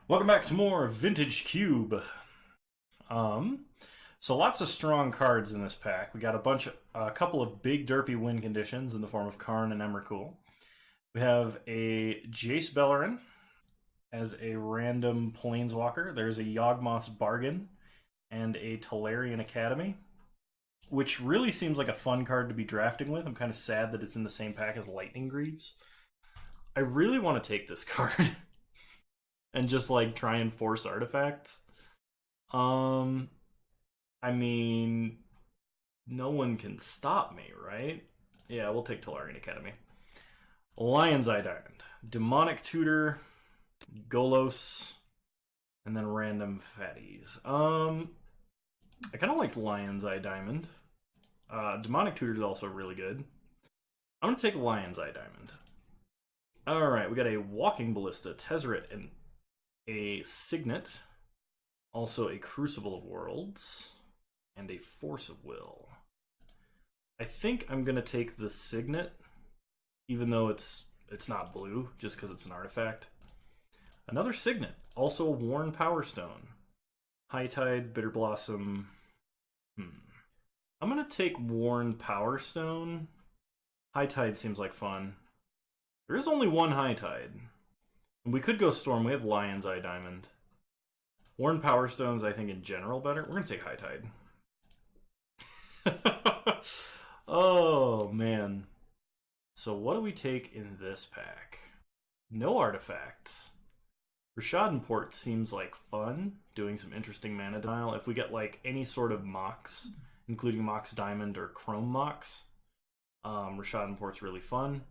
Welcome back to more Vintage Cube. So lots of strong cards in this pack. We got a couple of big derpy win conditions in the form of Karn and Emrakul. We have a Jace Beleren as a random Planeswalker. There's a Yawgmoth's Bargain and a Tolarian Academy, which really seems like a fun card to be drafting with. I'm kind of sad that it's in the same pack as Lightning Greaves. I really want to take this card and just like try and force artifacts. I mean, no one can stop me, right? Yeah, we'll take Tolarian Academy. Lion's Eye Diamond, Demonic Tutor, Golos, and then random fatties. I kind of like Lion's Eye Diamond. Demonic Tutor is also really good. I'm gonna take Lion's Eye Diamond. Alright, we got a Walking Ballista, Tezzeret, and a Signet. Also a Crucible of Worlds. And a Force of Will. I think I'm gonna take the Signet, even though it's not blue, just because it's an artifact. Another Signet, also a Worn Power Stone. High Tide, Bitter Blossom. I'm gonna take Worn Power Stone. High Tide seems like fun. There is only one High Tide. And we could go Storm. We have Lion's Eye Diamond. Worn Power Stone's, I think, in general better. We're gonna take High Tide. Oh, man. So what do we take in this pack? No artifacts. Rashad Port seems like fun, doing some interesting mana denial. If we get like any sort of Mox, including Mox Diamond or Chrome Mox, Rashad Port's really fun.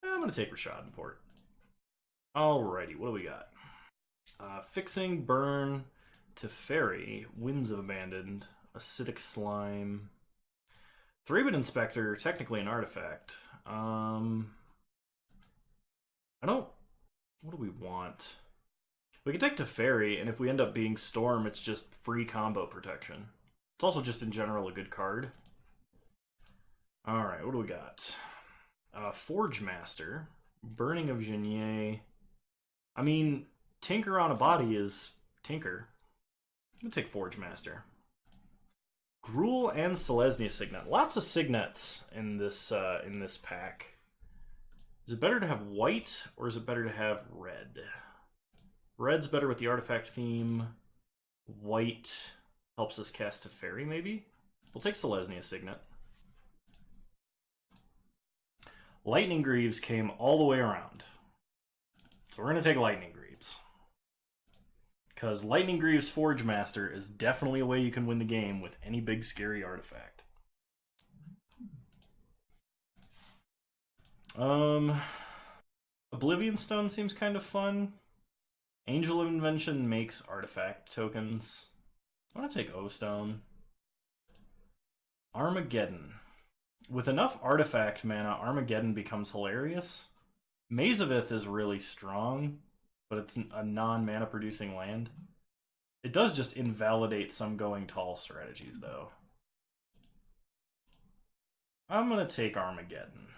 I'm gonna take Rashad Port. Alrighty, what do we got? Fixing, Burn, Teferi, Winds of Abandoned, Acidic Slime, Three-Bit Inspector, technically an artifact. What do we want? We can take Teferi, and if we end up being Storm, it's just free combo protection. It's also just in general a good card. Alright, what do we got? Forge Master, Burning of Genier. I mean, Tinker on a body is Tinker. I'm gonna take Forge Master. Gruul and Selesnya Signet. Lots of Signets in this pack. Is it better to have white or is it better to have red? Red's better with the artifact theme. White helps us cast Teferi, maybe? We'll take Selesnya Signet. Lightning Greaves came all the way around. So we're going to take Lightning Greaves. Because Lightning Greaves Forge Master is definitely a way you can win the game with any big scary artifact. Oblivion Stone seems kind of fun. Angel of Invention makes artifact tokens. I'm going to take O-Stone. Armageddon. With enough artifact mana, Armageddon becomes hilarious. Maze of Ith is really strong, but it's a non-mana producing land. It does just invalidate some going tall strategies, though. I'm gonna take Armageddon.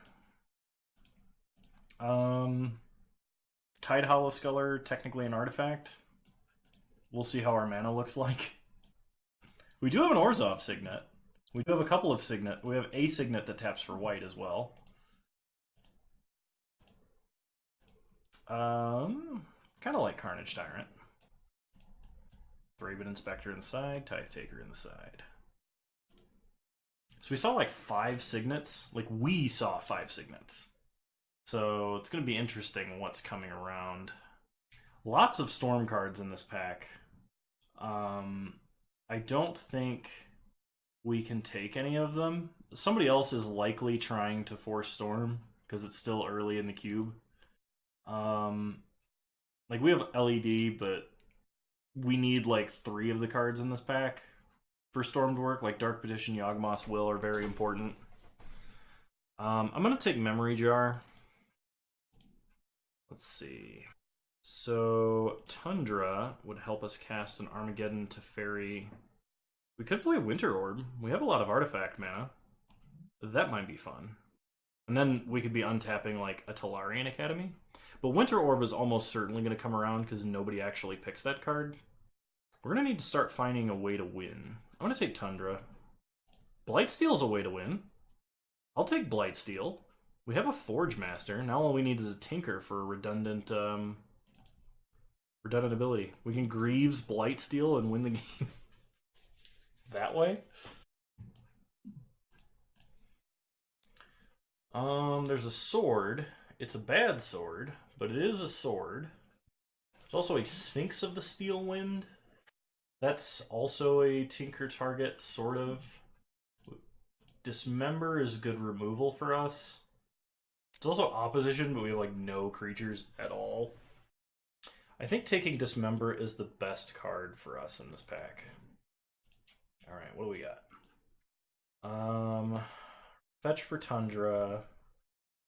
Tide Hollow Sculler, technically an artifact. We'll see how our mana looks like. We do have an Orzhov Signet. We do have a couple of Signet. We have a Signet that taps for white as well. Kind of like Carnage Tyrant. Three-Bit Inspector in the side, Tithe Taker in the side. So we saw like 5 Signets. Like we saw 5 Signets. So it's going to be interesting what's coming around. Lots of Storm cards in this pack. I don't think we can take any of them. Somebody else is likely trying to force Storm because it's still early in the cube. Like we have LED, but we need like 3 of the cards in this pack for Storm to work. Like Dark Petition, Yawgmoth's Will are very important. I'm gonna take Memory Jar. Let's see. So Tundra would help us cast an Armageddon Teferi. We could play Winter Orb. We have a lot of artifact mana. That might be fun. And then we could be untapping like a Tolarian Academy. But Winter Orb is almost certainly going to come around because nobody actually picks that card. We're going to need to start finding a way to win. I'm going to take Tundra. Blightsteel's a way to win. I'll take Blightsteel. We have a Forge Master. Now all we need is a Tinker for a redundant ability. We can Greaves Blightsteel and win the game that way. There's a sword. It's a bad sword, but it is a sword. There's also a Sphinx of the Steel Wind. That's also a Tinker target, sort of. Dismember is good removal for us. It's also opposition, but we have like no creatures at all. I think taking Dismember is the best card for us in this pack. Alright, what do we got? Fetch for Tundra,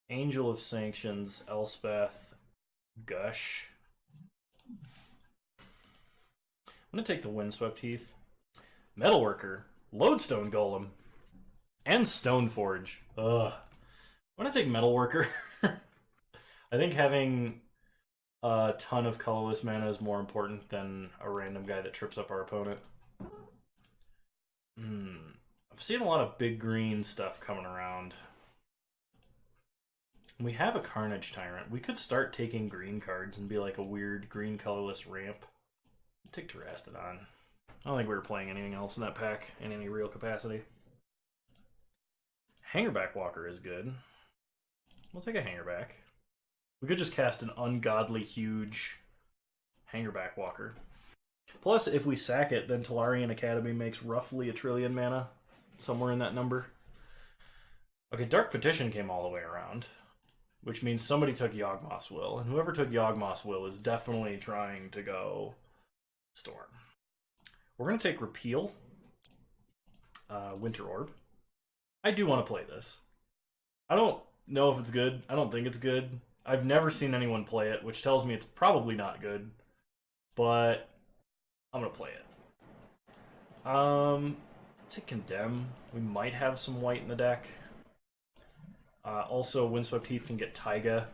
Angel of Sanctions, Elspeth, Gush. I'm going to take the Windswept Heath. Metalworker, Lodestone Golem, and Stoneforge. Ugh. I'm going to take Metalworker. I think having a ton of colorless mana is more important than a random guy that trips up our opponent. I've seen a lot of big green stuff coming around. We have a Carnage Tyrant. We could start taking green cards and be like a weird green colorless ramp. I'll take Terastodon. I don't think we were playing anything else in that pack in any real capacity. Hangerback Walker is good. We'll take a Hangerback. We could just cast an ungodly huge Hangerback Walker. Plus, if we sack it, then Tolarian Academy makes roughly 1 trillion mana. Somewhere in that number. Okay, Dark Petition came all the way around. Which means somebody took Yawgmoth's Will. And whoever took Yawgmoth's Will is definitely trying to go Storm. We're going to take Repeal. Winter Orb. I do want to play this. I don't know if it's good. I don't think it's good. I've never seen anyone play it, which tells me it's probably not good. But I'm going to play it. Take Condemn. We might have some white in the deck. Also, Windswept Heath can get Taiga.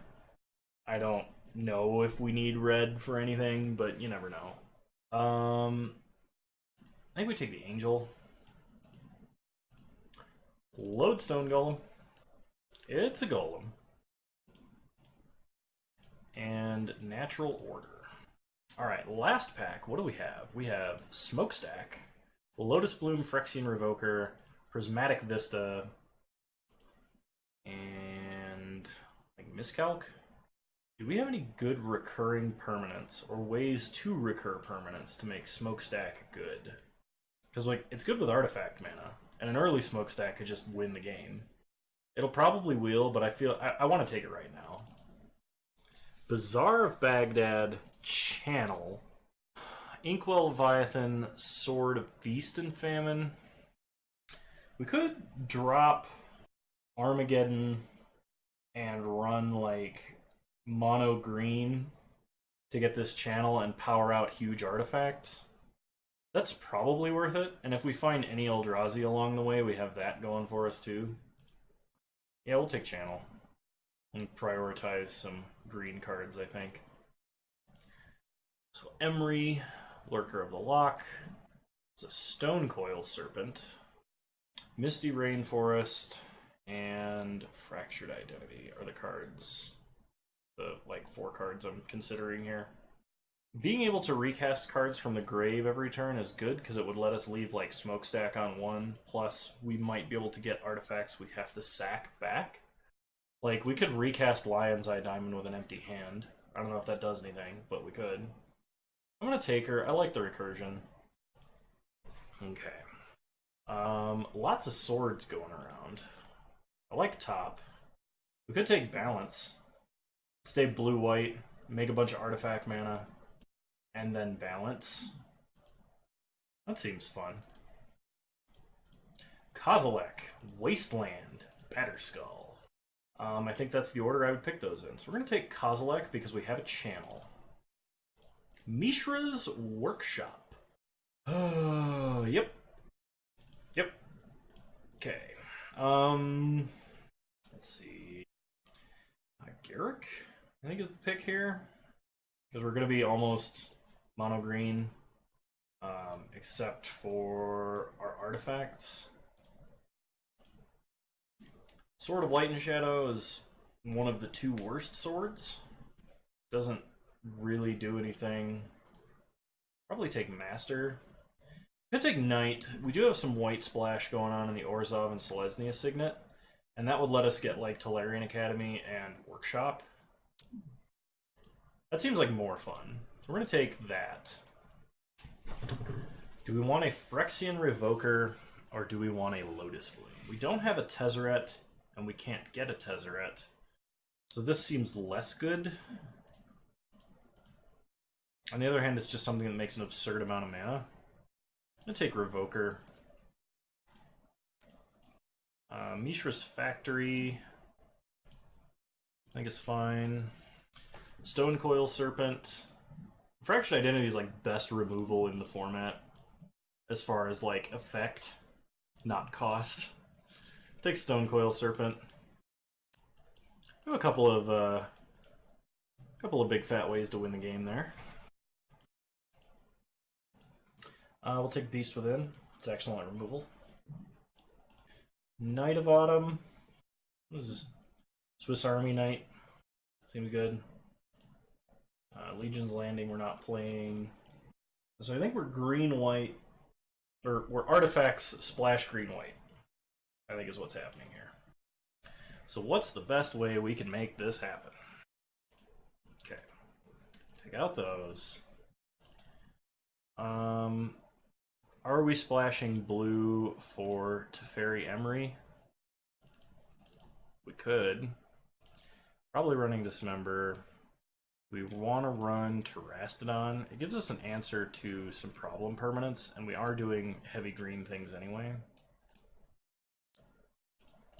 I don't know if we need red for anything, but you never know. I think we take the Angel. Lodestone Golem. It's a Golem. And Natural Order. Alright, last pack. What do we have? We have Smokestack, Lotus Bloom, Phyrexian Revoker, Prismatic Vista, and like Miscalc. Do we have any good recurring permanents or ways to recur permanents to make Smokestack good? Because like it's good with artifact mana, and an early Smokestack could just win the game. It'll probably wheel, but I want to take it right now. Bazaar of Baghdad, Channel, Inkwell Leviathan, Sword of Feast and Famine. We could drop Armageddon and run like mono green to get this channel and power out huge artifacts. That's probably worth it. And if we find any Eldrazi along the way, we have that going for us too. Yeah, we'll take channel and prioritize some green cards, I think. So Emry, Lurker of the Loch. It's a Stonecoil Serpent, Misty Rainforest, and Fractured Identity are the cards. The like 4 cards I'm considering here. Being able to recast cards from the grave every turn is good because it would let us leave like Smokestack on 1. Plus, we might be able to get artifacts we have to sack back. Like, we could recast Lion's Eye Diamond with an empty hand. I don't know if that does anything, but we could. I'm gonna take her. I like the recursion. Okay. Lots of swords going around. I like top. We could take balance. Stay blue-white, make a bunch of artifact mana, and then balance. That seems fun. Kozilek, Wasteland, Batterskull. I think that's the order I would pick those in. So we're going to take Kozilek because we have a channel. Mishra's Workshop. Yep. Yep. Okay. Let's see. Garrick? I think is the pick here. Because we're going to be almost mono green. Except for our artifacts. Sword of Light and Shadow is one of the two worst swords. Doesn't really do anything. Probably take Master. Could take Knight. We do have some white splash going on in the Orzhov and Selesnya Signet. And that would let us get like Tolarian Academy and Workshop. That seems like more fun. So we're going to take that. Do we want a Phyrexian Revoker or do we want a Lotus Bloom? We don't have a Tezzeret and we can't get a Tezzeret. So this seems less good. On the other hand, it's just something that makes an absurd amount of mana. I'm going to take Revoker. Mishra's Factory, I think is fine. Stone Coil Serpent. Fractured Identity is like best removal in the format as far as like effect, not cost. Take Stone Coil Serpent. We have a couple of big fat ways to win the game there. We'll take Beast Within. It's excellent removal. Knight of Autumn. What is this? Swiss Army Knight. Seems good. Legion's Landing we're not playing. So I think we're green-white. Or we're artifacts splash green-white. I think is what's happening here. So what's the best way we can make this happen? Okay. Take out those. Are we splashing blue for Teferi Emry? We could. Probably running Dismember. We want to run Terastodon. It gives us an answer to some problem permanents, and we are doing heavy green things anyway.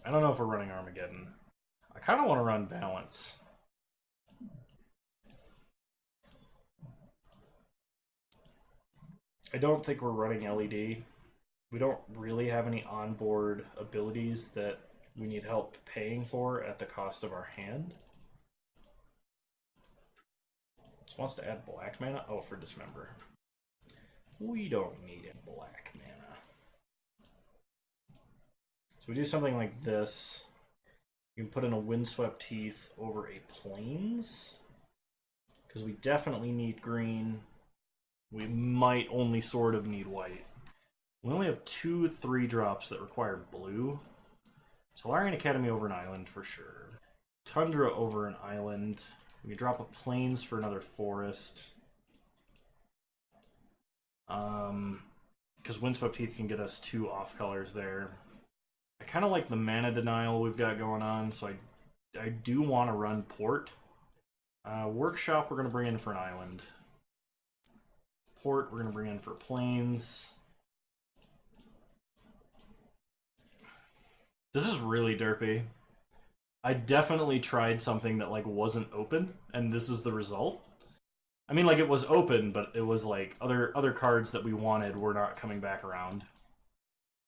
I don't know if we're running Armageddon. I kind of want to run Balance. I don't think we're running LED. We don't really have any onboard abilities that we need help paying for at the cost of our hand. Just wants to add black mana? Oh, for Dismember. We don't need a black mana. So we do something like this. You can put in a Windswept Teeth over a Plains. Because we definitely need green. We might only sort of need white. We only have 2 3-drops that require blue. Tolarian Academy over an island for sure. Tundra over an island. We can drop a Plains for another forest. Because Windswept Teeth can get us 2 off-colors there. I kind of like the mana denial we've got going on, so I do want to run Port. Workshop we're going to bring in for an island. Port we're going to bring in for Plains. This is really derpy. I definitely tried something that like wasn't open, and this is the result. I mean, like it was open, but it was like other cards that we wanted were not coming back around.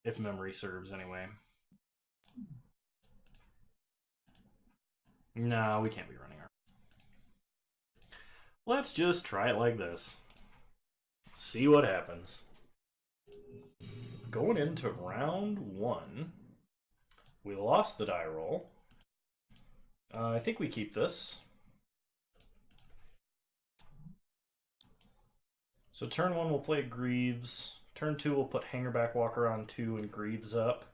If memory serves, anyway. No, we can't be running our... Let's just try it like this. See what happens. Going into round 1, we lost the die roll. I think we keep this. So turn 1 we'll play Greaves. Turn 2 we'll put Hangerback Walker on 2 and Greaves up.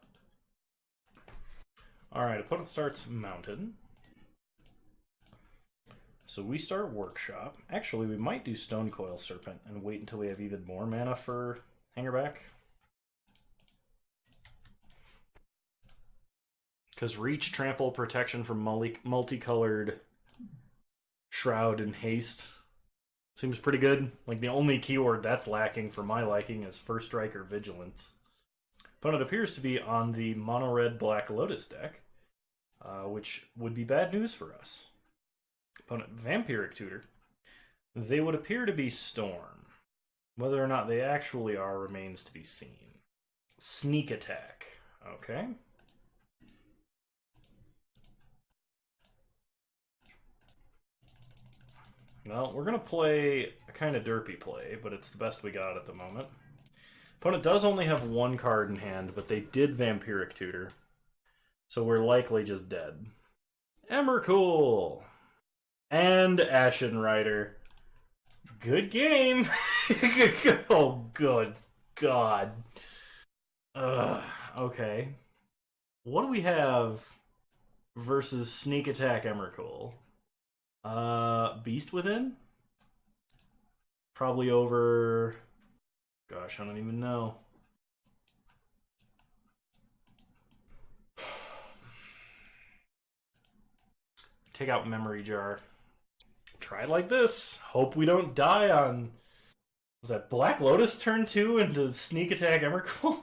Alright, opponent starts Mounted. So we start Workshop. Actually, we might do Stone Coil Serpent and wait until we have even more mana for Hangerback. Because Reach, Trample, Protection from multicolored Shroud and Haste seems pretty good. Like the only keyword that's lacking for my liking is First Strike or Vigilance. Opponent appears to be on the mono-red Black Lotus deck, which would be bad news for us. Opponent Vampiric Tutor. They would appear to be Storm. Whether or not they actually are remains to be seen. Sneak Attack. Okay. Well, we're going to play a kind of derpy play, but it's the best we got at the moment. Opponent does only have one card in hand, but they did Vampiric Tutor. So we're likely just dead. Emrakul! And Ashen Rider. Good game! Oh, good God. Okay. What do we have versus Sneak Attack Emrakul? Beast Within? Probably over... Gosh, I don't even know. Take out Memory Jar. Try like this. Hope we don't die on... Was that Black Lotus turn 2 into Sneak Attack Emrakul?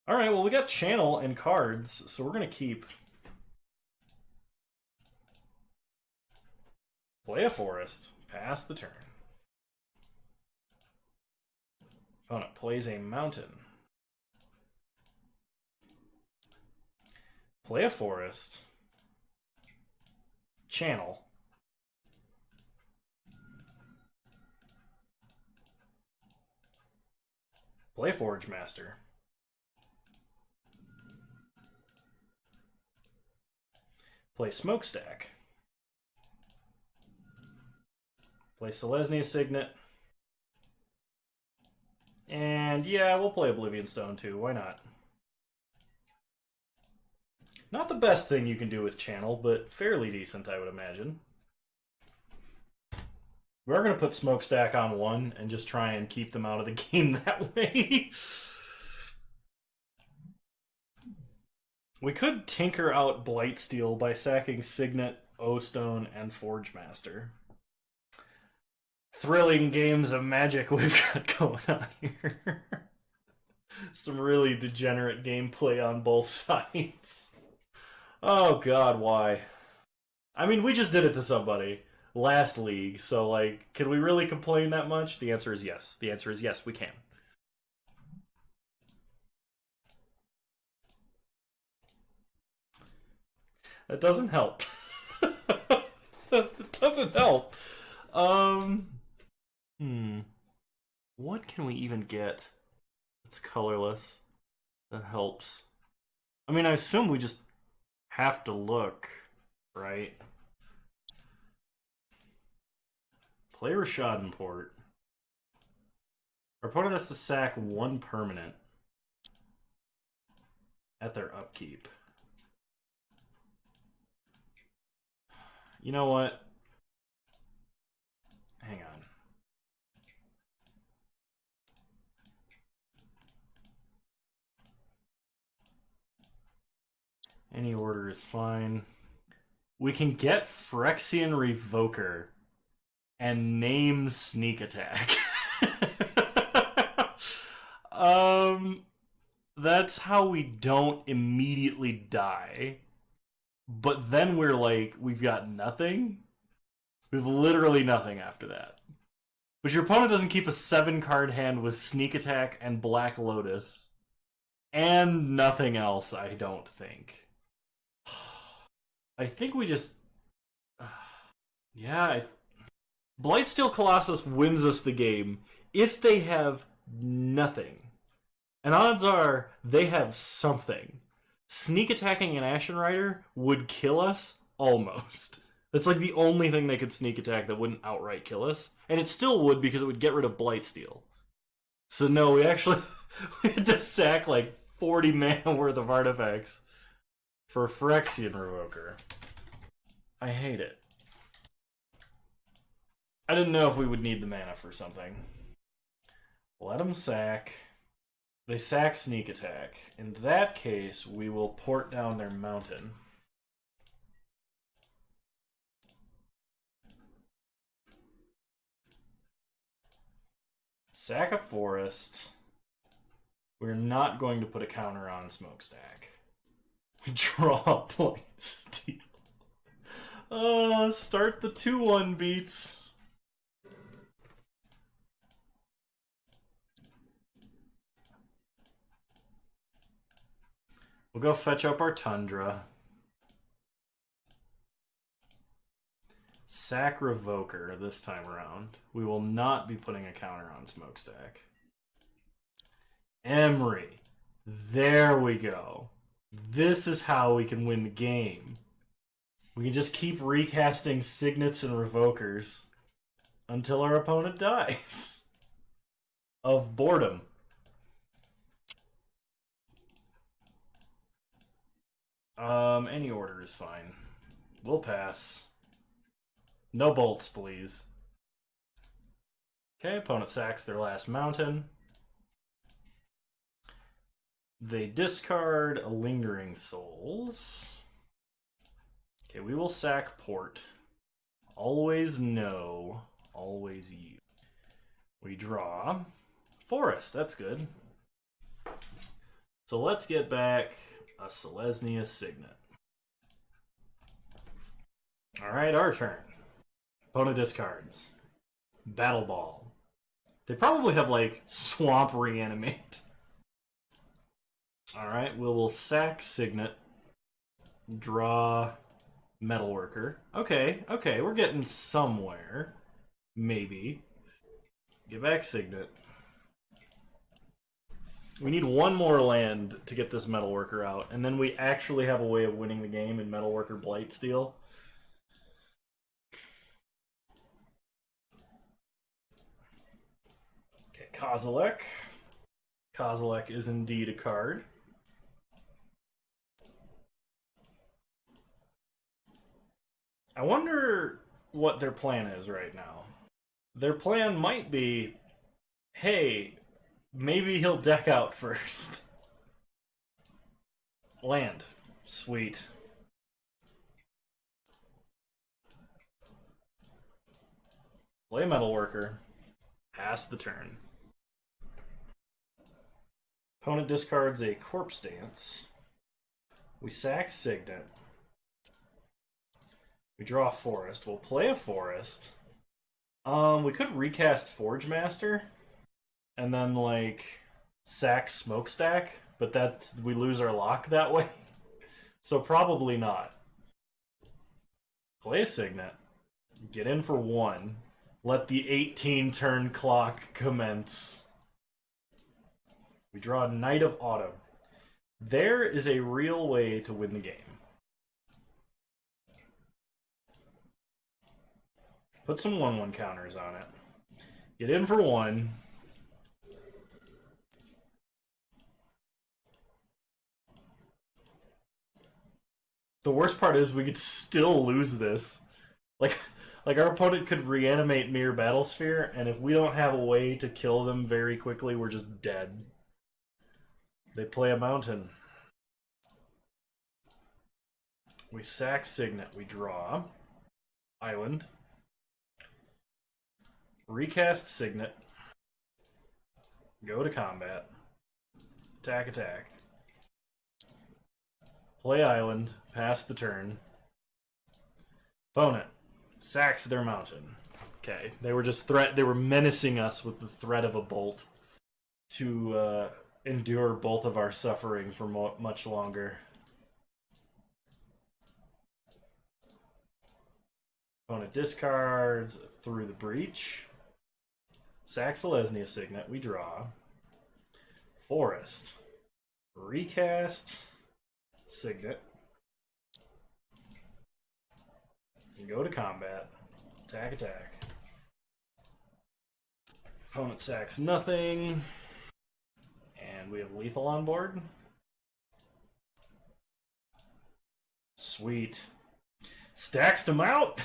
Alright, well we got Channel and cards, so we're gonna keep... Play a Forest. Pass the turn. Opponent plays a Mountain. Play a Forest. Channel. Play Forge Master. Play Smokestack. Play Selesnya Signet. And yeah, we'll play Oblivion Stone too. Why not? Not the best thing you can do with Channel, but fairly decent, I would imagine. We're going to put Smokestack on 1 and just try and keep them out of the game that way. We could tinker out Blightsteel by sacking Signet, O-Stone, and Forge Master. Thrilling games of Magic we've got going on here. Some really degenerate gameplay on both sides. Oh god, why? I mean, we just did it to somebody last league, so like, can we really complain that much? The answer is yes. The answer is yes, we can. That doesn't help. That doesn't help. What can we even get that's colorless that helps? I mean, I assume we just have to look, right? Play Rashad Port. Our opponent has to sack 1 permanent at their upkeep. You know what? Hang on. Any order is fine. We can get Phyrexian Revoker and name Sneak Attack. That's how we don't immediately die. But then we're like, we've got nothing. We've literally nothing after that. But your opponent doesn't keep a 7-card hand with Sneak Attack and Black Lotus. And nothing else, I don't think. I think we just... yeah. Blightsteel Colossus wins us the game if they have nothing. And odds are they have something. Sneak attacking an Ashen Rider would kill us almost. That's like the only thing they could sneak attack that wouldn't outright kill us. And it still would because it would get rid of Blightsteel. So no, we actually we had to sack like 40 mana worth of artifacts for Phyrexian Revoker. I hate it. I didn't know if we would need the mana for something. Let them sack. They sack Sneak Attack. In that case, we will port down their Mountain. Sack a Forest. We're not going to put a counter on Smokestack. We draw Blightsteel. Start the 2-1 beats. We'll go fetch up our Tundra. sack Revoker this time around. We will not be putting a counter on Smokestack. Emery. There we go. This is how we can win the game. We can just keep recasting Signets and Revokers until our opponent dies. Of boredom. Any order is fine. We'll pass. No bolts, please. Okay, opponent sacks their last mountain. They discard a Lingering Souls. Okay, we will sack Port. Always no, always you. We draw Forest, that's good. So let's get back a Selesnya Signet. Alright, our turn. Opponent discards. Battle Ball. They probably have, like, Swamp Reanimate. Alright, we'll sack Signet. Draw Metalworker. Okay, we're getting somewhere. Maybe. Get back Signet. We need one more land to get this Metalworker out, and then we actually have a way of winning the game in Metalworker Blightsteel. Okay, Kozilek. Kozilek is indeed a card. I wonder what their plan is right now. Their plan might be, hey, maybe he'll deck out first. Land. Sweet. Play Metalworker. Pass the turn. Opponent discards a Corpse Dance. We sack Signet. We draw a Forest. We'll play a Forest. We could recast Forge Master. And then, like, sack Smokestack. But we lose our lock that way. So probably not. Play a Signet. Get in for 1. Let the 18-turn clock commence. We draw Knight of Autumn. There is a real way to win the game. Put some 1/1 counters on it. Get in for 1. The worst part is we could still lose this. Like our opponent could reanimate Mirror Battlesphere, and if we don't have a way to kill them very quickly, we're just dead. They play a mountain. We sack Signet. We draw. Island. Recast Signet. Go to combat. Attack, attack. Play Island. Pass the turn. Opponent sacks their mountain. Okay, they were just they were menacing us with the threat of a bolt to endure both of our suffering for much longer. Opponent discards through the breach. Sacks Selesnya Signet. We draw. Forest. Recast. Signet. Go to combat. Attack, attack. Opponent sacks nothing. And we have lethal on board. Sweet. Staxed him out!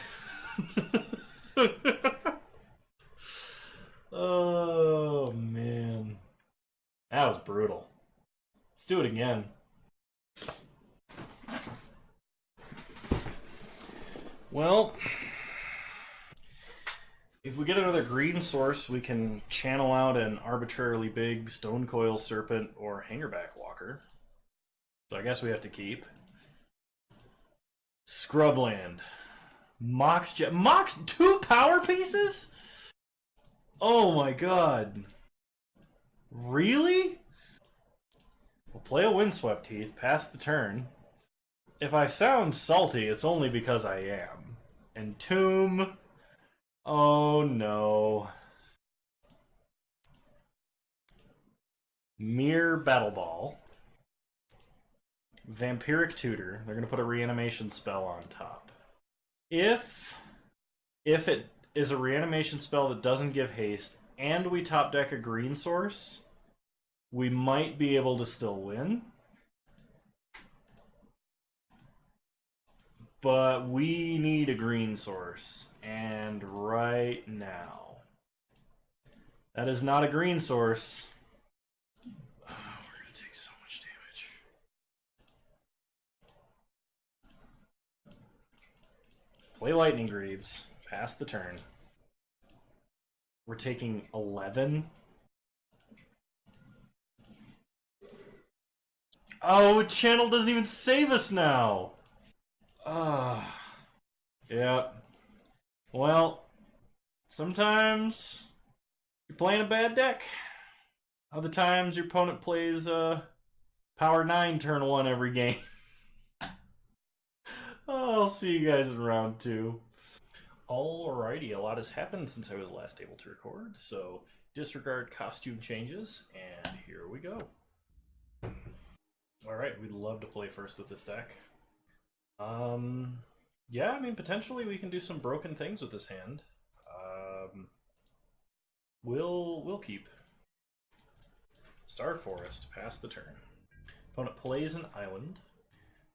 Oh, man. That was brutal. Let's do it again. Well, if we get another green source, we can channel out an arbitrarily big Stonecoil Serpent or Hangerback Walker. So I guess we have to keep. Scrubland. Mox 2 power pieces? Oh my god. Really? We'll play a Windswept Heath, pass the turn. If I sound salty, it's only because I am. Entomb. Oh no. Mere Battle Ball. Vampiric Tutor. They're going to put a reanimation spell on top. If it is a reanimation spell that doesn't give haste, and we top deck a green source, we might be able to still win. But we need a green source, and right now. That is not a green source. Oh, we're going to take so much damage. Play Lightning Greaves. Pass the turn. We're taking 11. Oh, Channel doesn't even save us now. Yeah. Well, sometimes you're playing a bad deck. Other times your opponent plays Power 9 turn 1 every game. I'll see you guys in round 2. Alrighty, a lot has happened since I was last able to record, so disregard costume changes, and here we go. Alright, we'd love to play first with this deck. Yeah, I mean, potentially we can do some broken things with this hand. We'll keep. Star Forest, pass the turn. Opponent plays an island.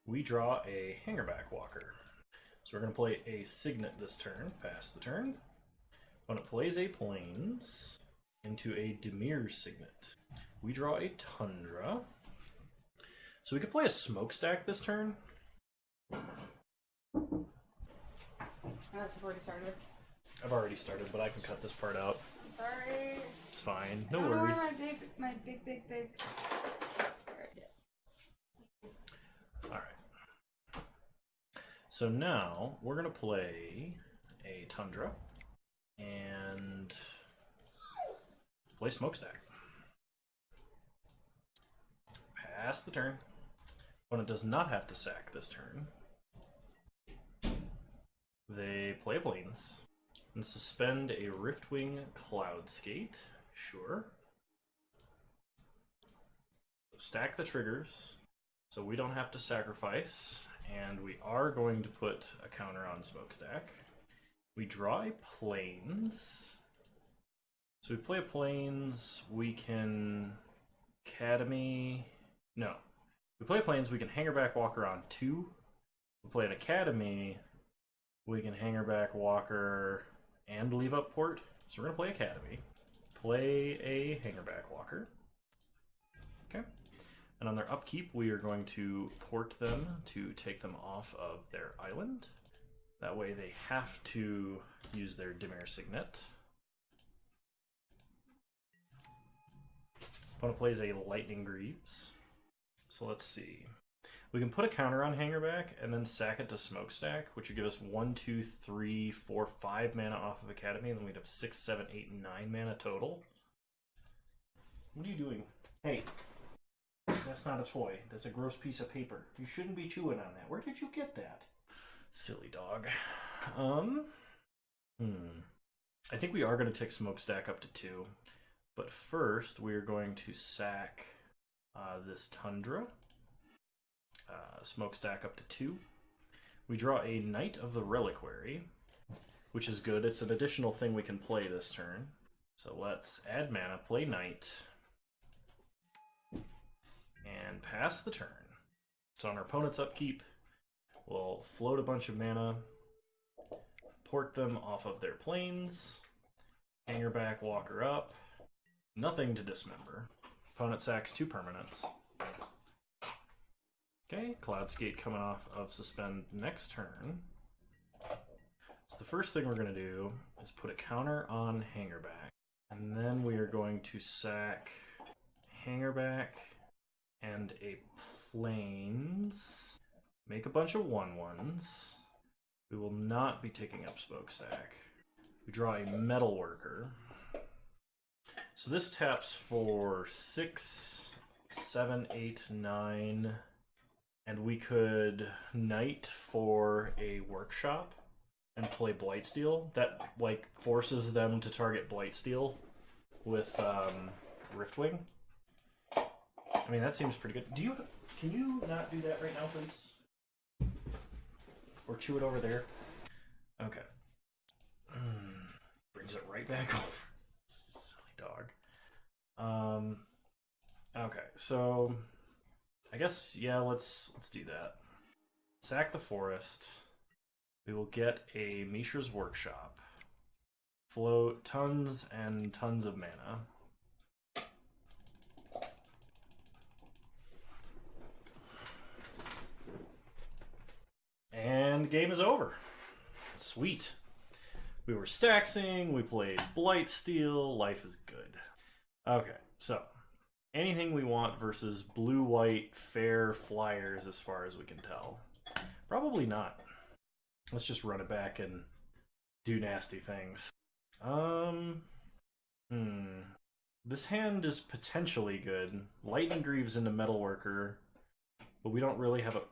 We draw a Hangerback Walker. So we're going to play a Signet this turn, pass the turn. Opponent plays a Plains into a Dimir Signet. We draw a Tundra. So we could play a Smokestack this turn. I've already started. I've already started, but I can cut this part out. Sorry. It's fine. No worries. My big. Alright. So now we're going to play a Tundra and play Smokestack. Pass the turn. Opponent does not have to sack this turn. They play Plains and suspend a Riftwing Cloudskate. Sure. Stack the triggers so we don't have to sacrifice, and we are going to put a counter on Smokestack. We draw a Plains. So we play a Plains, we can Academy. No. We play Plains, we can Hangerback Walker on 2. We play an Academy, we can Hangerback Walker and leave up Port. So we're going to play Academy. Play a Hangerback Walker. Okay. And on their upkeep, we are going to port them to take them off of their island. That way they have to use their Dimir Signet. Opponent plays a Lightning Greaves. So let's see. We can put a counter on Hangerback and then sack it to Smokestack, which would give us 1, 2, 3, 4, 5 mana off of Academy, and then we'd have 6, 7, 8, 9 mana total. What are you doing? Hey, that's not a toy. That's a gross piece of paper. You shouldn't be chewing on that. Where did you get that? Silly dog. I think we are going to take Smokestack up to 2. But first, we are going to sack this Tundra. Smokestack up to 2. We draw a Knight of the Reliquary, which is good. It's an additional thing we can play this turn. So let's add mana, play Knight, and pass the turn. So on our opponent's upkeep, we'll float a bunch of mana, port them off of their plains, Hangerback Walker up, nothing to dismember. Opponent sacks 2 permanents. Okay, Cloudskate coming off of Suspend next turn. So the first thing we're going to do is put a counter on Hangerback. And then we are going to sack Hangerback and a Plains. Make a bunch of 1/1s. We will not be taking up Smokestack. We draw a Metalworker. So this taps for 6, 7, 8, 9... And we could Knight for a Workshop and play Blightsteel. That like forces them to target Blightsteel with Riftwing. I mean, that seems pretty good. Can you not do that right now, please? Or chew it over there? Okay. Brings it right back over. Silly dog. Okay, so I guess yeah, let's do that. Sack the forest. We will get a Mishra's Workshop. Float tons and tons of mana. And game is over. Sweet. We were staxing, we played Blightsteel, life is good. Okay, so anything we want versus blue-white fair flyers as far as we can tell. Probably not. Let's just run it back and do nasty things. This hand is potentially good. Lightning Greaves into Metalworker, but we don't really have a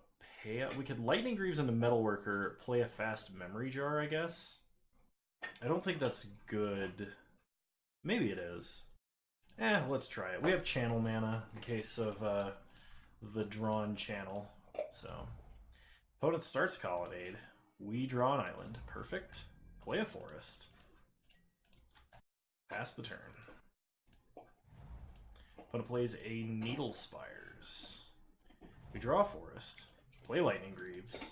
payout. We could Lightning Greaves into Metalworker, play a fast Memory Jar, I guess. I don't think that's good. Maybe it is. Let's try it. We have channel mana in case of the drawn channel. So, opponent starts Colonnade. We draw an island. Perfect. Play a forest. Pass the turn. Opponent plays a Needle Spires. We draw a forest. Play Lightning Greaves.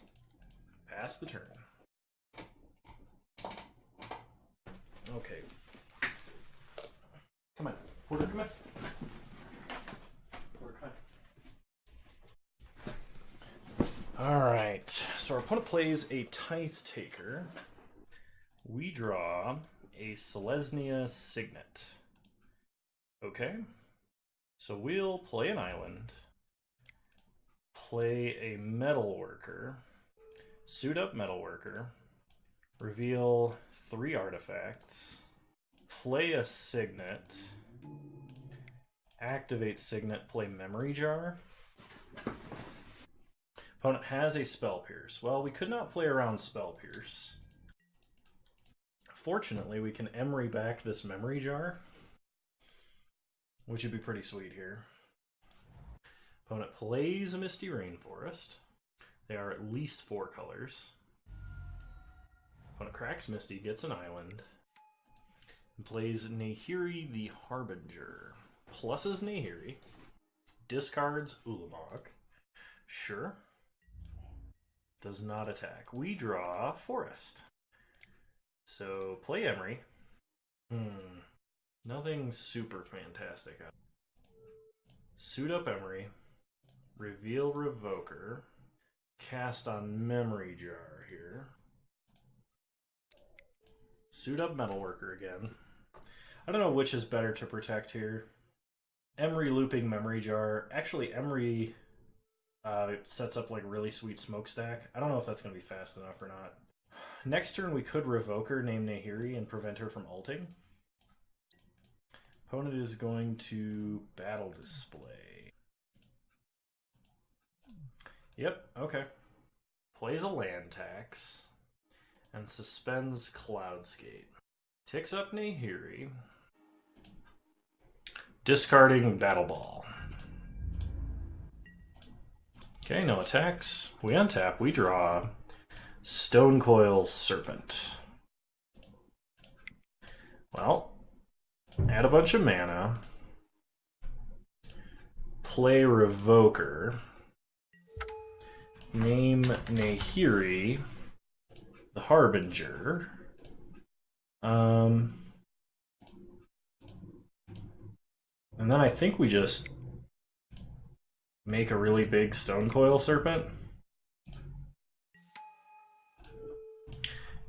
Pass the turn. Okay. Come on. Porter, come on. Porter, come on. Alright. So our opponent plays a Tithe Taker. We draw a Selesnya Signet. Okay. So we'll play an island. Play a Metalworker. Suit up Metalworker. Reveal 3 artifacts. Play a Signet. Activate Signet. Play Memory Jar. Opponent has a Spell Pierce. Well, we could not play around Spell Pierce. Fortunately, we can Emery back this Memory Jar, which would be pretty sweet here. Opponent plays a Misty Rainforest. They are at least 4 colors. Opponent cracks Misty, gets an island, and plays Nahiri the Harbinger. Pluses Nahiri, discards Ulamog. Sure. Does not attack. We draw Forest. So play Emery. Nothing super fantastic. Suit up Emery. Reveal Revoker. Cast on Memory Jar here. Suit up Metalworker again. I don't know which is better to protect here. Emery looping Memory Jar. Actually, Emery sets up like really sweet smokestack. I don't know if that's going to be fast enough or not. Next turn we could Revoker, name Nahiri, and prevent her from ulting. Opponent is going to Battle Display. Yep, okay. Plays a land tax and suspends Cloudscape. Ticks up Nahiri. Discarding Battle Ball. Okay, no attacks. We untap, we draw Stonecoil Serpent. Well, add a bunch of mana. Play Revoker. Name Nahiri the Harbinger. And then I think we just make a really big Stonecoil Serpent.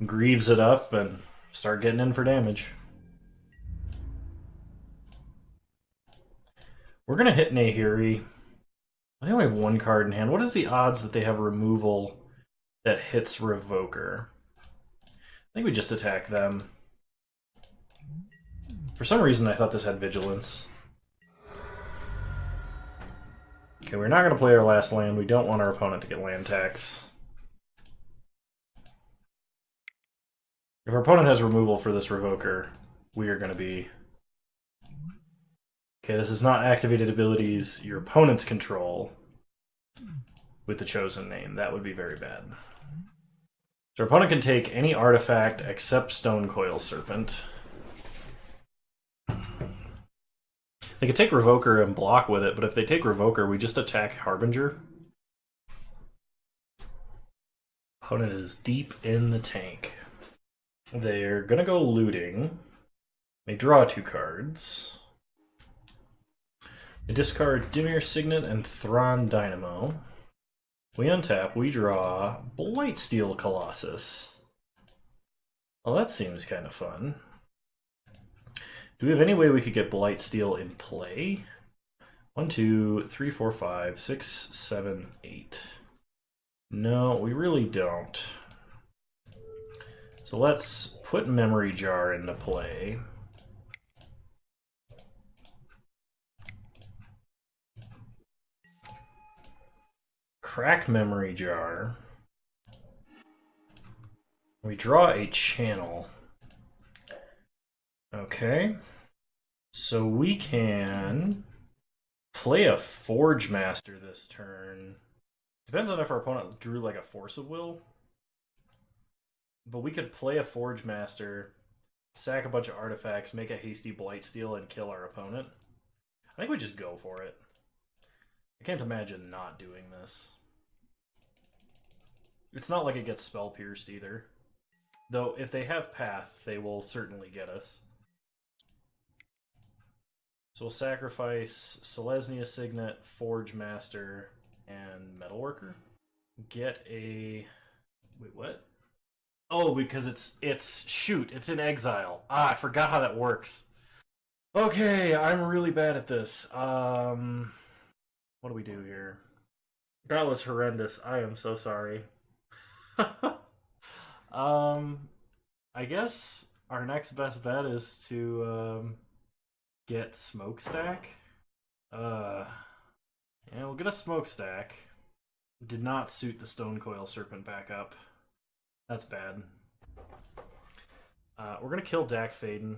Greaves it up and start getting in for damage. We're going to hit Nahiri. I only have 1 card in hand. What is the odds that they have removal that hits Revoker? I think we just attack them. For some reason, I thought this had Vigilance. Okay, we're not going to play our last land. We don't want our opponent to get land tax. If our opponent has removal for this Revoker, we are going to be... Okay, this is not activated abilities your opponents control with the chosen name. That would be very bad. So our opponent can take any artifact except Stone Coil Serpent. They could take Revoker and block with it, but if they take Revoker, we just attack Harbinger. Opponent is deep in the tank. They're gonna go looting. They draw 2 cards. They discard Dimir Signet and Thrawn Dynamo. We untap, we draw Blightsteel Colossus. Well, that seems kind of fun. Do we have any way we could get Blightsteel in play? 1, 2, 3, 4, 5, 6, 7, 8. No, we really don't. So let's put Memory Jar into play. Crack Memory Jar. We draw a channel. Okay. So we can play a Forge Master this turn. Depends on if our opponent drew like a Force of Will. But we could play a Forge Master, sack a bunch of artifacts, make a hasty Blightsteel, and kill our opponent. I think we just go for it. I can't imagine not doing this. It's not like it gets spell pierced either. Though, if they have Path, they will certainly get us. So we'll sacrifice Selesnya Signet, Forge Master, and Metalworker. Get a... Wait, what? Oh, because it's in exile. Ah, I forgot how that works. Okay, I'm really bad at this. What do we do here? That was horrendous. I am so sorry. I guess our next best bet is to get Smokestack. Yeah, we'll get a Smokestack. Did not suit the Stone Coil Serpent back up. That's bad. We're gonna kill Dak Faden.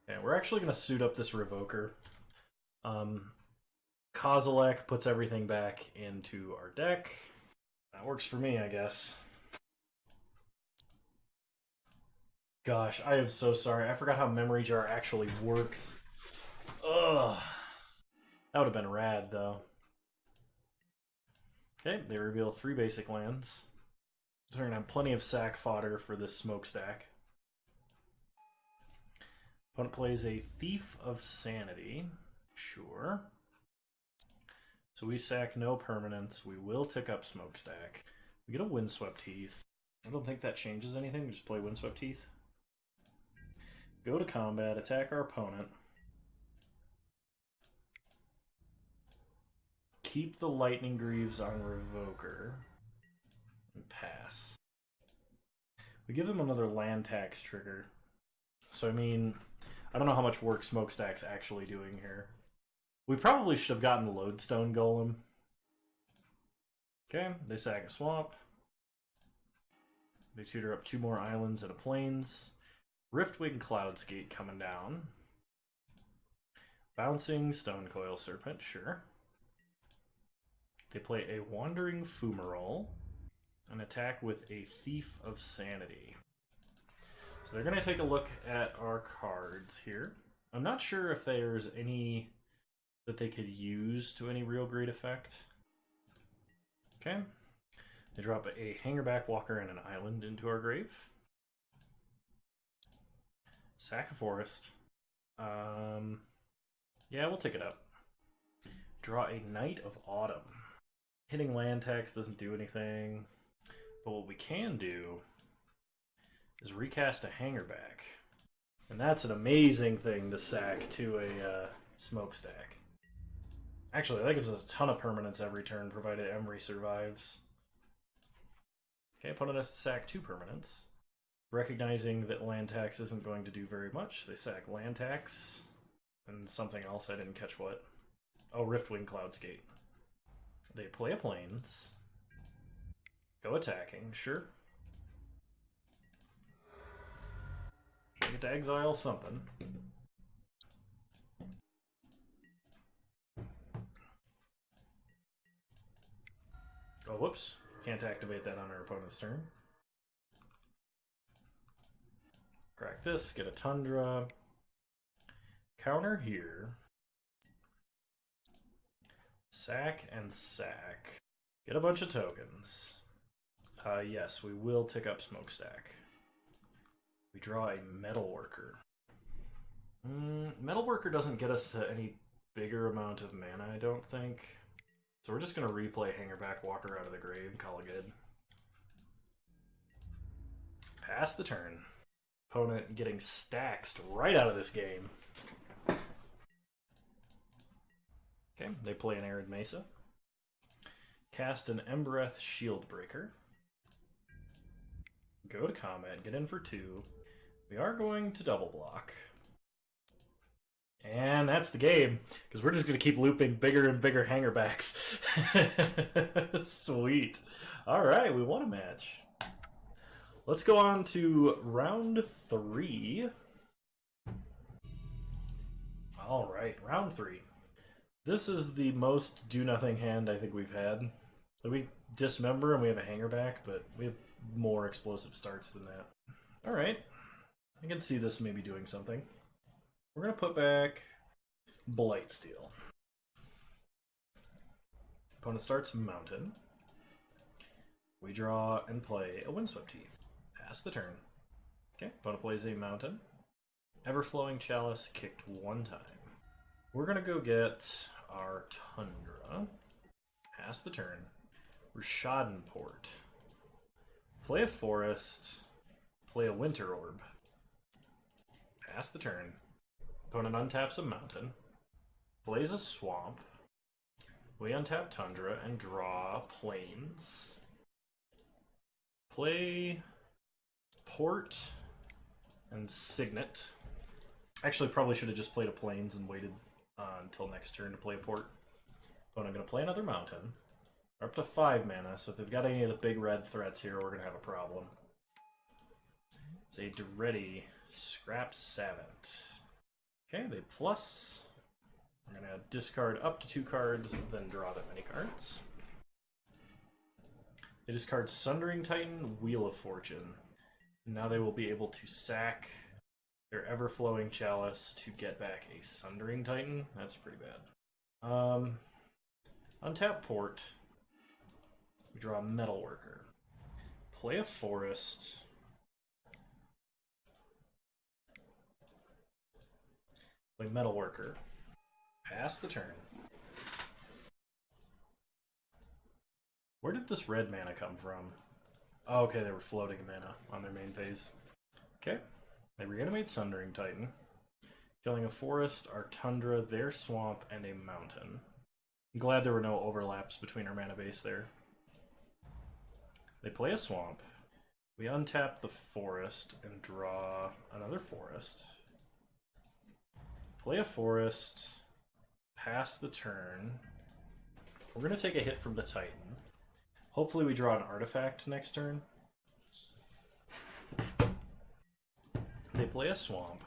And we're actually gonna suit up this Revoker. Kozilek puts everything back into our deck. That works for me, I guess. Gosh, I am so sorry. I forgot how Memory Jar actually works. Ugh. That would have been rad, though. Okay, they reveal 3 basic lands. So we're going to have plenty of sack fodder for this Smokestack. Opponent plays a Thief of Sanity. Sure. So we sack no permanents. We will tick up Smokestack. We get a Windswept Heath. I don't think that changes anything. We just play Windswept Heath. Go to combat, attack our opponent. Keep the Lightning Greaves on Revoker. And pass. We give them another land tax trigger. So, I mean, I don't know how much work Smokestack's actually doing here. We probably should have gotten the Lodestone Golem. Okay, they sack a swamp. They tutor up 2 more islands and a plains. Riftwing Cloudskate coming down. Bouncing Stone Coil Serpent, sure. They play a Wandering Fumarole. And attack with a Thief of Sanity. So they're going to take a look at our cards here. I'm not sure if there's any that they could use to any real great effect. Okay. They drop a Hangerback Walker and an island into our grave. Sack a forest. Yeah, we'll take it up. Draw a Knight of Autumn. Hitting land tax doesn't do anything. But what we can do is recast a Hangerback. And that's an amazing thing to sack to a Smokestack. Actually, that gives us a ton of permanents every turn, provided Emery survives. Okay, opponent has to sack 2 permanents. Recognizing that land tax isn't going to do very much, they sack land tax and something else. I didn't catch what. Oh, Riftwing Cloudskate. They play a plains. Go attacking, sure. get to exile something. Oh, whoops. Can't activate that on our opponent's turn. Crack this, get a Tundra. Counter here. Sack and sack. Get a bunch of tokens. Yes, we will tick up Smokestack. We draw a Metalworker. Metalworker doesn't get us any bigger amount of mana, I don't think. So we're just going to replay Hangerback Walker out of the grave and call it good. Pass the turn. Opponent getting staxed right out of this game. Okay, they play an Arid Mesa. Cast an Embereth Shieldbreaker. Go to combat, get in for 2. We are going to double block. And that's the game, because we're just going to keep looping bigger and bigger hangerbacks. Sweet. Alright, we won a match. Let's go on to round 3. Alright, round 3. This is the most do-nothing hand I think we've had. We dismember and we have a hangerback, but we have more explosive starts than that. Alright, I can see this maybe doing something. We're going to put back Blightsteel. Opponent starts Mountain. We draw and play a Windswept Heath. Pass the turn. Okay, opponent plays a Mountain. Everflowing Chalice kicked 1 time. We're going to go get our Tundra. Pass the turn. Rishadenport. Play a Forest. Play a Winter Orb. Pass the turn. Opponent untaps a Mountain, plays a Swamp, we untap Tundra and draw Plains. Play Port and Signet. Actually, probably should have just played a Plains and waited until next turn to play a Port. Opponent going to play another Mountain. They're up to 5 mana, so if they've got any of the big red threats here, we're going to have a problem. It's a Ready Scrap Savant. Okay, they plus. I'm going to discard up to 2 cards, then draw that many cards. They discard Sundering Titan, Wheel of Fortune. Now they will be able to sack their Everflowing Chalice to get back a Sundering Titan. That's pretty bad. Untap Port. We draw a Metalworker. Play a Forest. Play Metalworker. Pass the turn. Where did this red mana come from? Oh, okay, they were floating mana on their main phase. Okay. They reanimate Sundering Titan. Killing a Forest, our Tundra, their Swamp, and a Mountain. I'm glad there were no overlaps between our mana base there. They play a Swamp. We untap the Forest and draw another Forest. Play a Forest, pass the turn. We're going to take a hit from the Titan. Hopefully we draw an artifact next turn. They play a Swamp.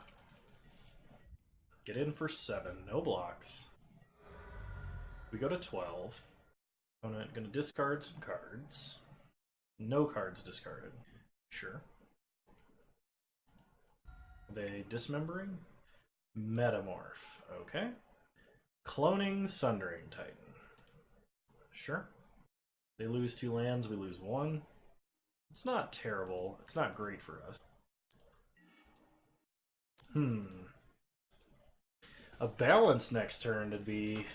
Get in for 7, no blocks. We go to 12. Opponent going to discard some cards. No cards discarded. Sure. They dismembering? Metamorph. Okay. Cloning Sundering Titan. Sure. They lose 2 lands, we lose 1. It's not terrible. It's not great for us. A balance next turn would be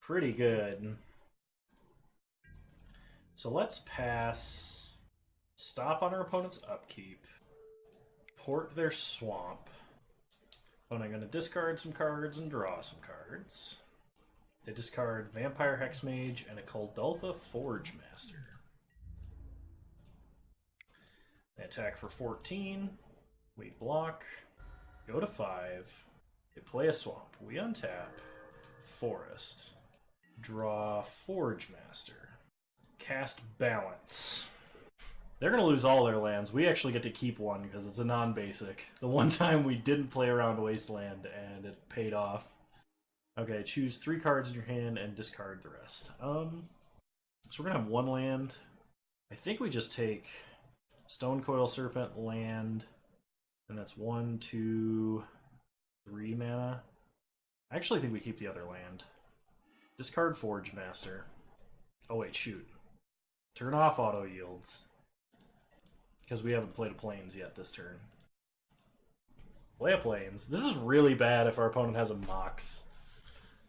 pretty good. So let's pass. Stop on our opponent's upkeep. Port their Swamp. And I'm going to discard some cards and draw some cards. They discard Vampire Hexmage and a Kuldaltha Forge Master. They attack for 14. We block. Go to 5. They play a Swamp. We untap. Forest. Draw Forge Master. Cast Balance. They're going to lose all their lands. We actually get to keep one because it's a non-basic. The one time we didn't play around Wasteland and it paid off. Okay, choose 3 cards in your hand and discard the rest. So we're going to have 1 land. I think we just take Stonecoil Serpent, land, and that's 1, 2, 3 mana. I actually think we keep the other land. Discard Forge Master. Oh wait, shoot. Turn off auto yields. Because we haven't played a Plains yet this turn. Play a Plains. This is really bad if our opponent has a Mox.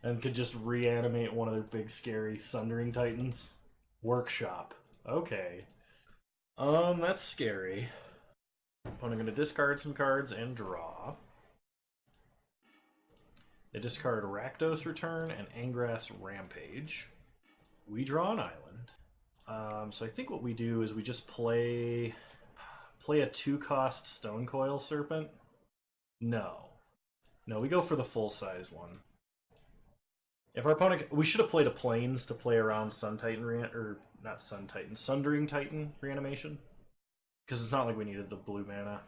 And could just reanimate one of their big scary Sundering Titans. Workshop. Okay. That's scary. Opponent gonna discard some cards and draw. They discard Rakdos Return and Angrass Rampage. We draw an island. So I think what we do is we just play a 2-cost Stonecoil Serpent. No, we go for the full-size one. If our opponent, we should have played a Plains to play around Sundering Titan reanimation, because it's not like we needed the blue mana.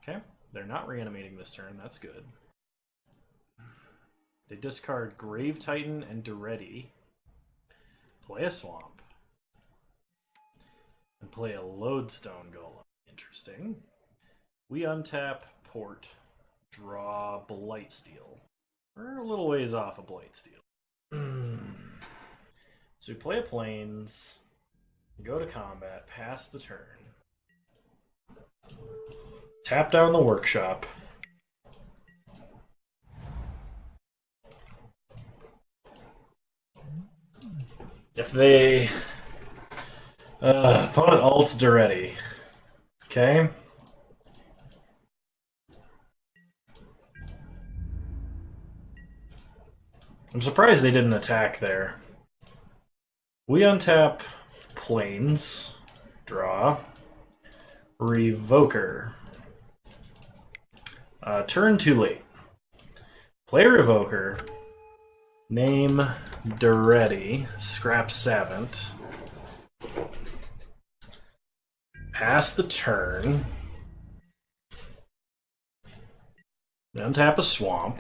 Okay, they're not reanimating this turn. That's good. They discard Grave Titan and Duretti. Play a Swamp. And play a Lodestone Golem. Interesting. We untap, port, draw Blightsteel. We're a little ways off of Blightsteel. So we play a Plains, go to combat, pass the turn. Tap down the Workshop. If they... opponent ults Duretti. Okay. I'm surprised they didn't attack there. We untap Plains. Draw. Revoker. Turn too late. Play Revoker. Name Duretti. Scrap Savant. Pass the turn. Untap a Swamp.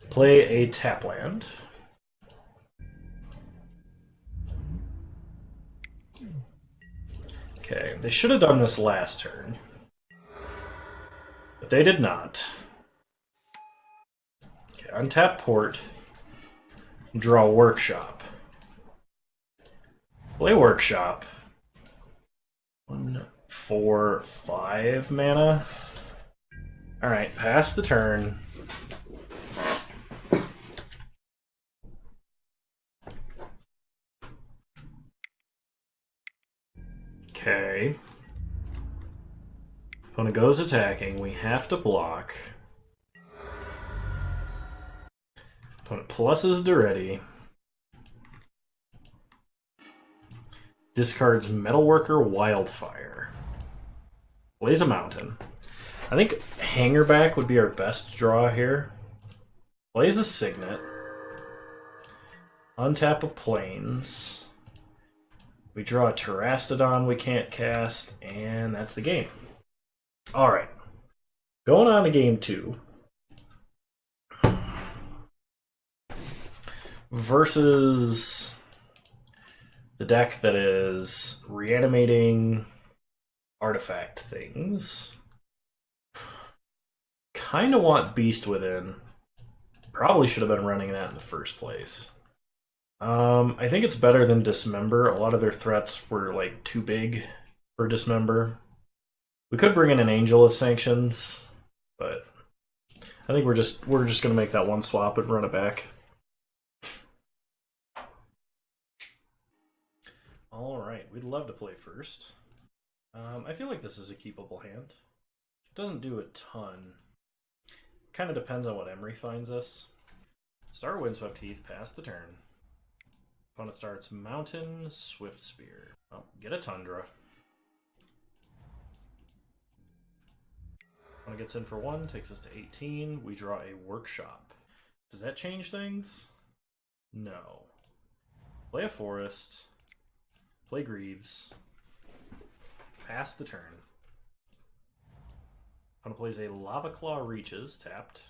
Play a tap land. Okay, they should have done this last turn. But they did not. Okay, untap Port. Draw Workshop. Play Workshop. 1, 4, 5 mana. Alright, pass the turn. Okay. Opponent goes attacking. We have to block. Opponent pluses Duretti. Discards Metalworker Wildfire. Plays a Mountain. I think Hangerback would be our best draw here. Plays a Signet. Untap a Plains. We draw a Terastodon we can't cast, and that's the game. Alright. Going on to game 2. Versus the deck that is reanimating artifact things. Kinda want Beast Within. Probably should have been running that in the first place. I think it's better than Dismember. A lot of their threats were like too big for Dismember. We could bring in an Angel of Sanctions, but I think we're just gonna make that one swap and run it back. Alright, we'd love to play first. I feel like this is a keepable hand. It doesn't do a ton. Kind of depends on what Emery finds us. Start Windswept Heath, pass the turn. Opponent starts Mountain, Swift Spear. Oh, get a Tundra. Opponent gets in for 1, takes us to 18. We draw a Workshop. Does that change things? No. Play a Forest. Play Greaves. Pass the turn. Opponent plays a Lava Claw Reaches, tapped.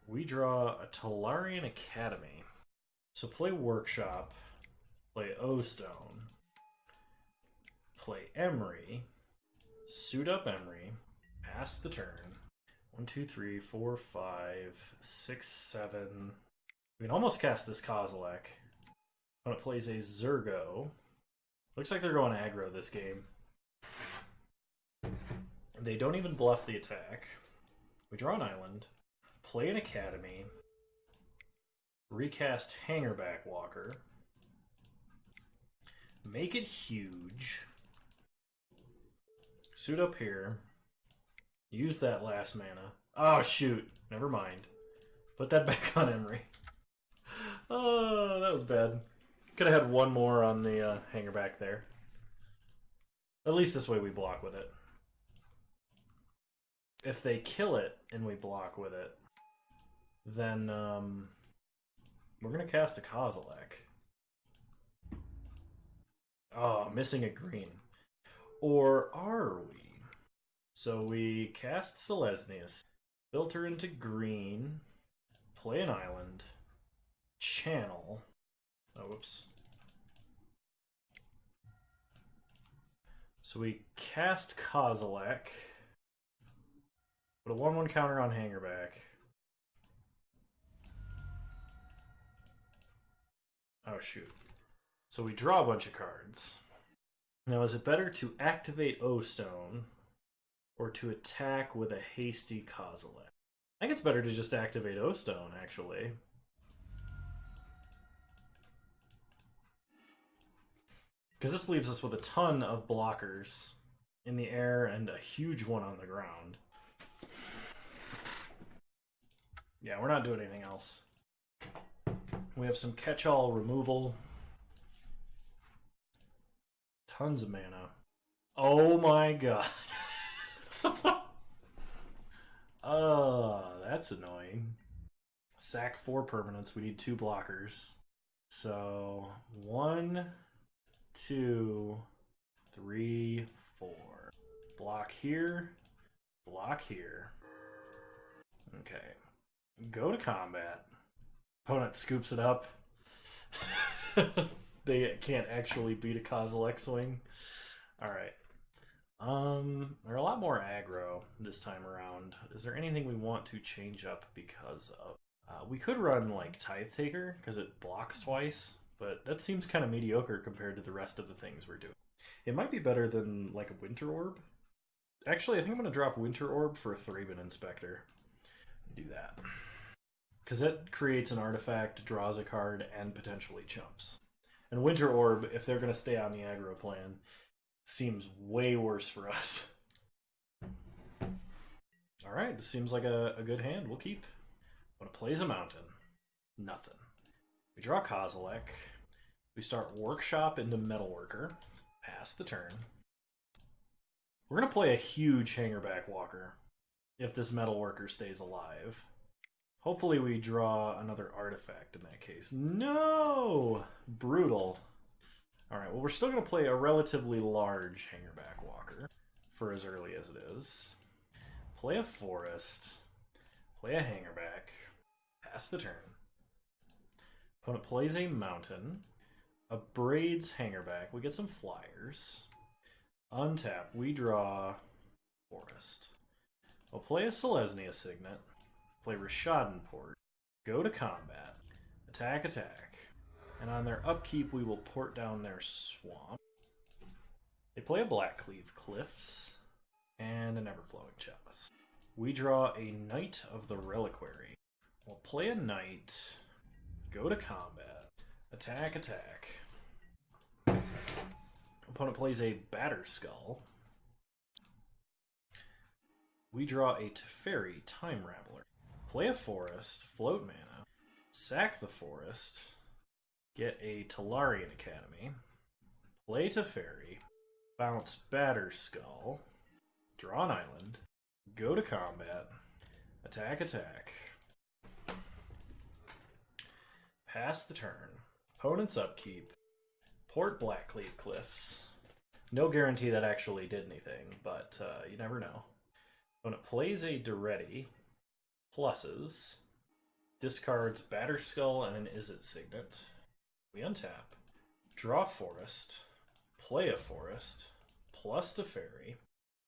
We draw a Tolarian Academy. So play Workshop, play O-Stone, play Emery, suit up Emery, pass the turn. 1, 2, 3, 4, 5, 6, 7. We can almost cast this Kozilek. Opponent plays a Zergo. Looks like they're going aggro this game. They don't even bluff the attack. We draw an island, play an Academy, recast Hangerback Walker, make it huge, suit up here, use that last mana. Oh shoot, never mind. Put that back on Emery. Oh, that was bad. Could have had one more on the Hangerback there. At least this way we block with it. If they kill it and we block with it, then we're going to cast a Kozilek. Oh, missing a green. Or are we? So we cast Selesnius, filter into green, play an island, channel. Oh, whoops. So we cast Kozilek. Put a 1/1 counter on Hangerback. Oh, shoot. So we draw a bunch of cards. Now, is it better to activate O-Stone or to attack with a hasty Kozilek? I think it's better to just activate O-Stone, actually. Because this leaves us with a ton of blockers in the air and a huge one on the ground. Yeah, we're not doing anything else. We have some catch-all removal. Tons of mana. Oh my god. That's annoying. Sack 4 permanents. We need 2 blockers. So 1, 2, 3, 4. Block here. Block here. Okay. Go to combat. Opponent scoops it up. They can't actually beat a Kozilek swing. Alright. They're a lot more aggro this time around. Is there anything we want to change up because of? We could run like Tithe Taker because it blocks twice, but that seems kind of mediocre compared to the rest of the things we're doing. It might be better than like a Winter Orb. Actually, I think I'm going to drop Winter Orb for a Thraben Inspector. Do that. Because that creates an artifact, draws a card, and potentially chumps. And Winter Orb, if they're going to stay on the aggro plan, seems way worse for us. Alright, this seems like a good hand. We'll keep. When it plays a mountain, nothing. We draw Kozilek. We start Workshop into Metalworker. Pass the turn. We're going to play a huge Hangerback Walker if this Metalworker stays alive. Hopefully we draw another artifact in that case. No! Brutal. Alright, well we're still going to play a relatively large Hangerback Walker for as early as it is. Play a Forest. Play a Hangerback. Pass the turn. Opponent plays a Mountain. Abrades Hangerback. We get some flyers. Untap. We draw Forest. We'll play a Selesnia Signet. Play Rishadenport. Go to combat. Attack, attack. And on their upkeep, we will port down their Swamp. They play a Blackcleave Cliffs. And an Everflowing Chalice. We draw a Knight of the Reliquary. We'll play a Knight. Go to combat. Attack, attack. Opponent plays a Batterskull. We draw a Teferi Time Raveler. Play a Forest, float mana, sack the Forest, get a Tolarian Academy, play Teferi, bounce Batterskull, draw an island, go to combat, attack, attack, pass the turn, opponent's upkeep, port Blackcleave Cliffs, No guarantee that actually did anything, but you never know. When it plays a Duretti, pluses, discards Batterskull and an Izzet Signet. We untap, draw Forest, play a Forest, plus Teferi,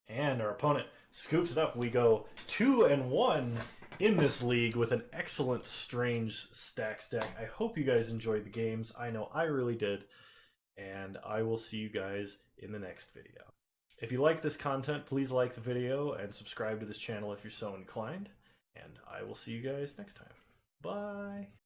and our opponent scoops it up. We go 2-1 in this league with an excellent Strange Stax deck. I hope you guys enjoyed the games. I know I really did. And I will see you guys in the next video. If you like this content, please like the video and subscribe to this channel if you're so inclined. And I will see you guys next time. Bye!